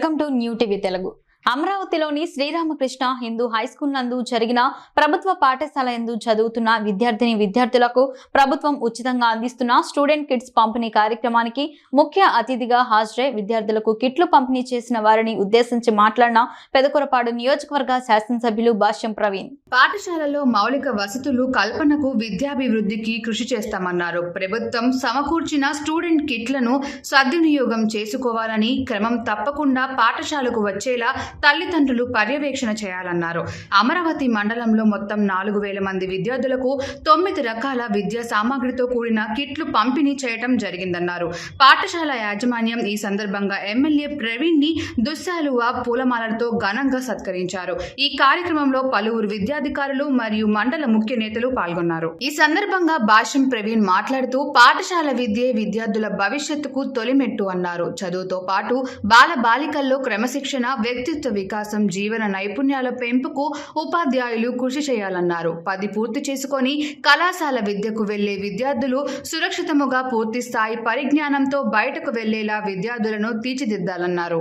Welcome to new TV Telugu. అమరావతిలోని Sri Ramakrishna Hindu high school నందు జరిగిన ప్రభుత్వ పాఠశాల యందు చదువుతున్న విద్యార్థులకు ప్రభుత్వం ఉచితంగా అందిస్తున్న స్టూడెంట్ కిట్స్ పంపిణీ కార్యక్రమానికి ముఖ్య అతిథిగా హాజరై విద్యార్థులకు కిట్లు పంపిణీ చేసిన వారిని ఉద్దేశించి మాట్లాడిన పెదకూరపాడు నియోజకవర్గ శాసనసభ్యులు భాష్యం ప్రవీణ్. పాఠశాలలో మౌలిక వసతులు కల్పనకు విద్యాభివృద్ధికి కృషి చేస్తామన్నారు. ప్రభుత్వం సమకూర్చిన స్టూడెంట్ కిట్లను సద్వినియోగం చేసుకోవాలని, క్రమం తప్పకుండా పాఠశాలకు వచ్చేలా తల్లిదండ్రులు పర్యవేక్షణ చేయాలన్నారు. అమరావతి మండలంలో మొత్తం 4000 మంది విద్యార్థులకు 9 రకాల విద్యా సామాగ్రితో కూడిన కిట్లు పంపిణీ చేయడం జరిగిందన్నారు. పాఠశాల యాజమాన్యం ఈ సందర్భంగా ఎమ్మెల్యే ప్రవీణ్ ని దుశ్శాలువా పూలమాలలతో ఘనంగా సత్కరించారు. ఈ కార్యక్రమంలో పలువురు విద్యాధికారులు మరియు మండల ముఖ్య నేతలు పాల్గొన్నారు. ఈ సందర్భంగా భాష్యం ప్రవీణ్ మాట్లాడుతూ పాఠశాల విద్యే విద్యార్థుల భవిష్యత్తుకు తొలిమెట్టు అన్నారు. చదువుతో పాటు బాల బాలికల్లో క్రమశిక్షణ, వ్యక్తిత్వ వికాసం, జీవన నైపుణ్యాల పెంపుకు ఉపాధ్యాయులు కృషి చేయాలన్నారు. 10 పూర్తి చేసుకొని కళాశాల విద్యకు వెళ్లే విద్యార్థులు సురక్షితముగా పూర్తి స్థాయి పరిజ్ఞానంతో బయటకు వెళ్లేలా విద్యార్థులను తీర్చిదిద్దాలన్నారు.